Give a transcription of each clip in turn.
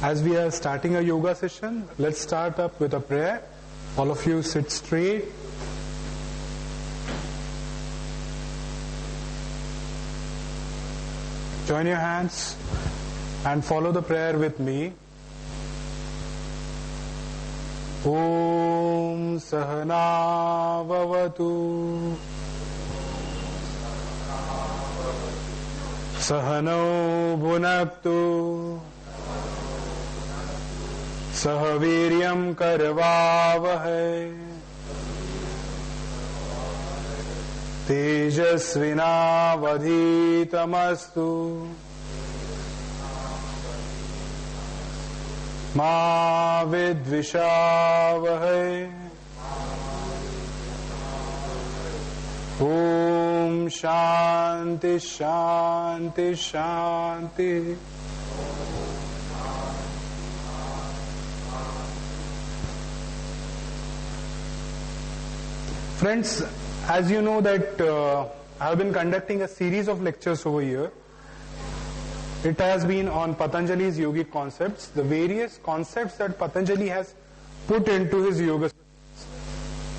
As we are starting a yoga session, let's start up with a prayer. All of you sit straight. Join your hands and follow the prayer with me. Om Sahana Vavatu Sahano Bhunaktu Sahaviryam Karvavahai Tejasvinavadhitamastu Ma Vidvishavahai Om Shanti Shanti Shanti. Friends, as you know that I have been conducting a series of lectures over here. It has been on Patanjali's yogic concepts, the various concepts that Patanjali has put into his yoga.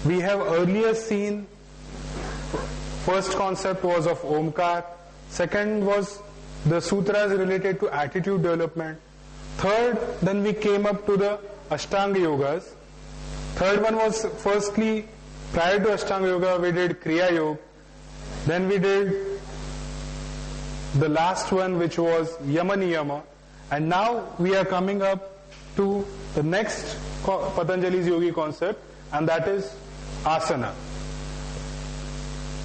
We have earlier seen, first concept was of Omkar, second was the sutras related to attitude development, third, then we came up to the Ashtanga Yogas. Third one was, firstly, prior to Ashtanga Yoga, we did Kriya Yoga. Then we did the last one, which was Yama Niyama. And now we are coming up to the next Patanjali's yogi concept, and that is Asana.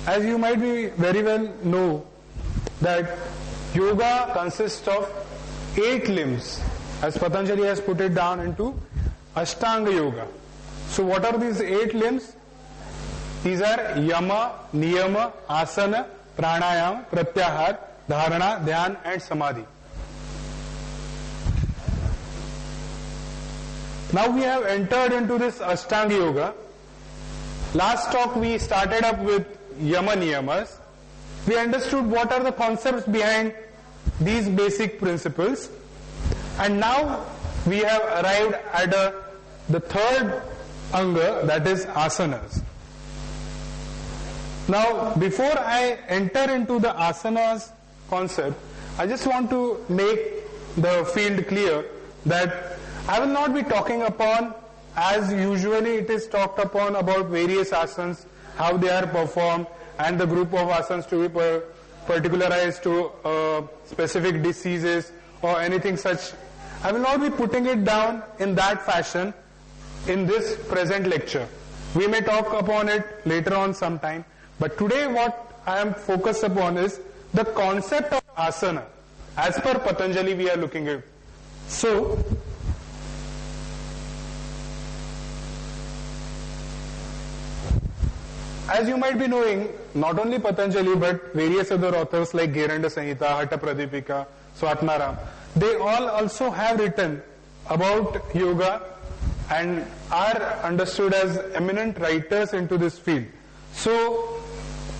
As you might be very well know, that yoga consists of 8 limbs, as Patanjali has put it down into Ashtanga Yoga. So what are these 8 limbs? These are Yama, Niyama, Asana, Pranayama, Pratyahar, Dharana, Dhyan and Samadhi. Now we have entered into this Ashtanga Yoga. Last talk we started up with Yama Niyamas. We understood what are the concepts behind these basic principles. And now we have arrived at the third Anga, that is Asanas. Now, before I enter into the asanas concept, I just want to make the field clear that I will not be talking upon, as usually it is talked upon, about various asanas, how they are performed, and the group of asanas to be particularized to specific diseases or anything such. I will not be putting it down in that fashion in this present lecture. We may talk upon it later on sometime. But today what I am focused upon is the concept of asana. As per Patanjali we are looking at. So, as you might be knowing, not only Patanjali but various other authors like Gheranda Samhita, Hatha Pradipika, Swatmaram, they all also have written about yoga and are understood as eminent writers into this field. So,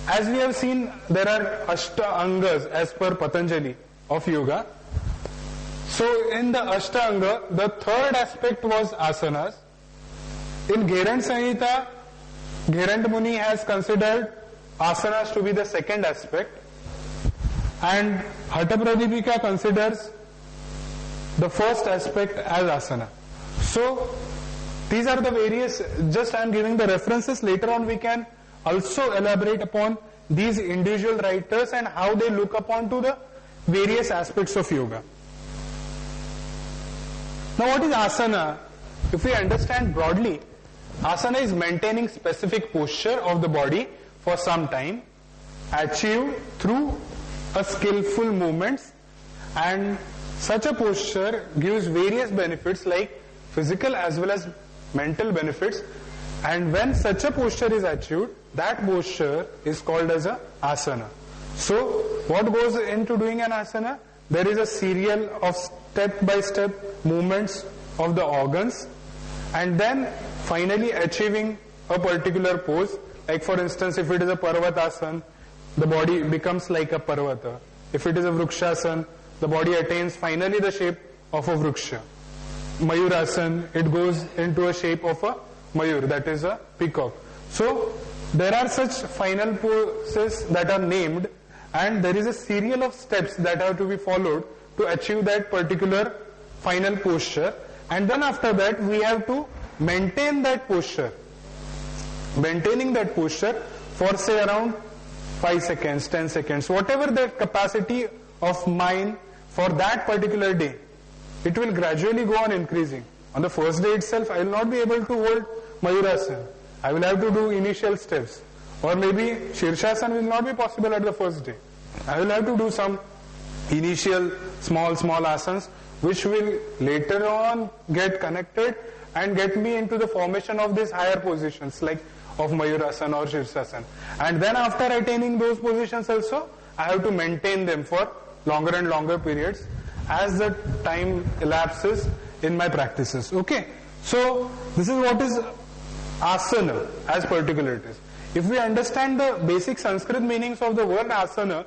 as we have seen, there are Ashta-angas as per Patanjali of yoga. So, in the Ashta-anga, the third aspect was asanas. In Gheranda Samhita, Gheranda Muni has considered asanas to be the second aspect, and Hatha Pradipika considers the first aspect as asana. So, these are the various, just I am giving the references, later on we can also elaborate upon these individual writers and how they look upon to the various aspects of yoga. Now what is asana? If we understand broadly, asana is maintaining specific posture of the body for some time, achieved through a skillful movements, and such a posture gives various benefits like physical as well as mental benefits, and when such a posture is achieved, that posture is called as a asana. So, what goes into doing an asana? There is a serial of step-by-step movements of the organs, and then finally achieving a particular pose. Like for instance, if it is a Parvatasana, the body becomes like a Parvata. If it is a Vrukshasana, the body attains finally the shape of a Vriksha. Mayurasana, it goes into a shape of a Mayur, that is a peacock. So there are such final poses that are named, and there is a serial of steps that have to be followed to achieve that particular final posture. And then after that we have to maintain that posture. Maintaining that posture for say around 5 seconds, 10 seconds, whatever the capacity of mind for that particular day, it will gradually go on increasing. On the first day itself, I will not be able to hold Mayurasana. I will have to do initial steps. Or maybe Shirshasana will not be possible at the first day. I will have to do some initial small asanas, which will later on get connected and get me into the formation of these higher positions like of Mayurasana or Shirshasana. And then after attaining those positions also, I have to maintain them for longer and longer periods as the time elapses in my practices. Okay, so this is what is asana as particular it is. If we understand the basic Sanskrit meanings of the word asana,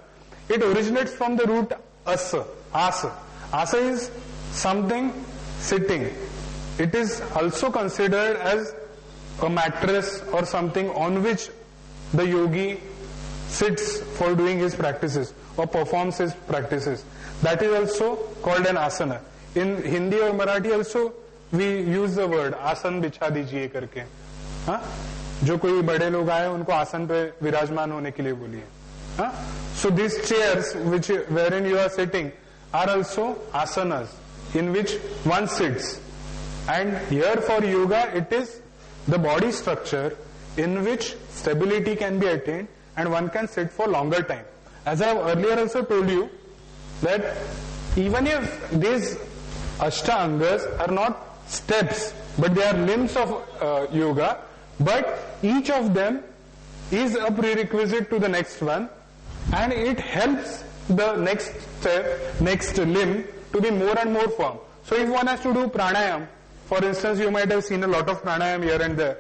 it originates from the root asa. Asa is something sitting. It is also considered as a mattress or something on which the yogi sits for doing his practices or performs his practices. That is also called an asana. In Hindi or Marathi also we use the word आसन बिछा दीजिए करके. हाँ, जो कोई बड़े लोग आए उनको आसन पे विराजमान होने के लिए बोलिए. हाँ, so these chairs which wherein you are sitting are also asanas in which one sits. And here for yoga it is the body structure in which stability can be attained and one can sit for longer time. As I have earlier also told you that even if these Ashtangas are not steps but they are limbs of yoga, but each of them is a prerequisite to the next one and it helps the next step, next limb to be more and more firm. So if one has to do pranayam, for instance, you might have seen a lot of pranayam here and there.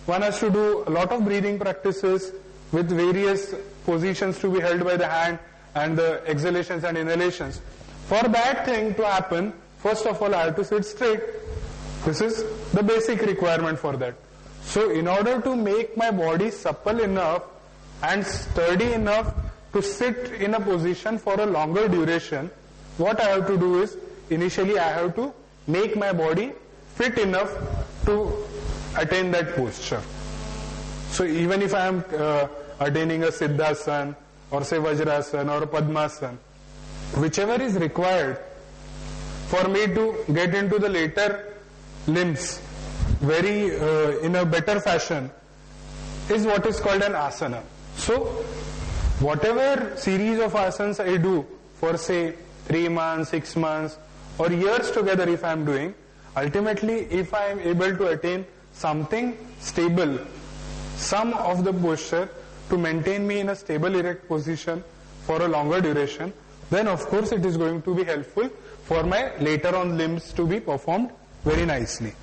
One has to do a lot of breathing practices with various positions to be held by the hand and the exhalations and inhalations. For that thing to happen, first of all I have to sit straight. This is the basic requirement for that. So in order to make my body supple enough and sturdy enough to sit in a position for a longer duration, what I have to do is, initially I have to make my body fit enough to attain that posture. So even if I am attaining a Siddhasana or say Vajrasana or Padmasana, whichever is required for me to get into the later limbs very in a better fashion is what is called an asana. So whatever series of asanas I do for say 3 months, 6 months or years together if I am doing, ultimately if I am able to attain something stable, some of the posture to maintain me in a stable erect position for a longer duration, then of course it is going to be helpful for my later on limbs to be performed very nicely.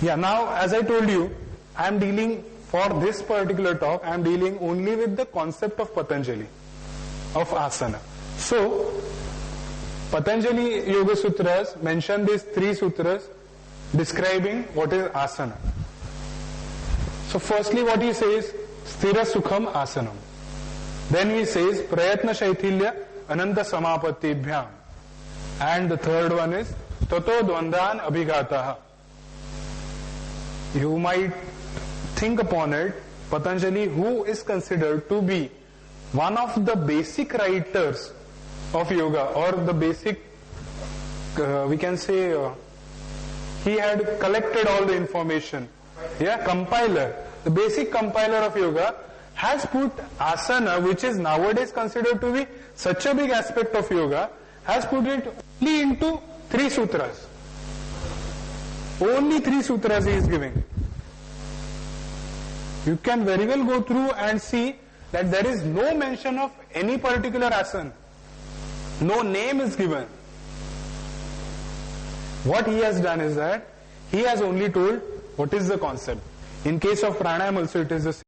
Yeah, now as I told you, I am dealing for this particular talk, I am dealing only with the concept of Patanjali, of asana. So, Patanjali Yoga Sutras mention these 3 sutras describing what is asana. So firstly what he says, Sthira Sukham Asanam. Then he says, Prayatna Shaithilya Ananta Samapatibhyam. And the third one is, Tato Dvandan Abhigataha. You might think upon it, Patanjali, who is considered to be one of the basic writers of yoga, or the basic, we can say, he had collected all the information. Yeah, compiler. The basic compiler of yoga has put asana, which is nowadays considered to be such a big aspect of yoga, has put it only into 3 sutras. Only 3 sutras he is giving. You can very well go through and see that there is no mention of any particular asana. No name is given. What he has done is that he has only told what is the concept. In case of pranayam also it is the same.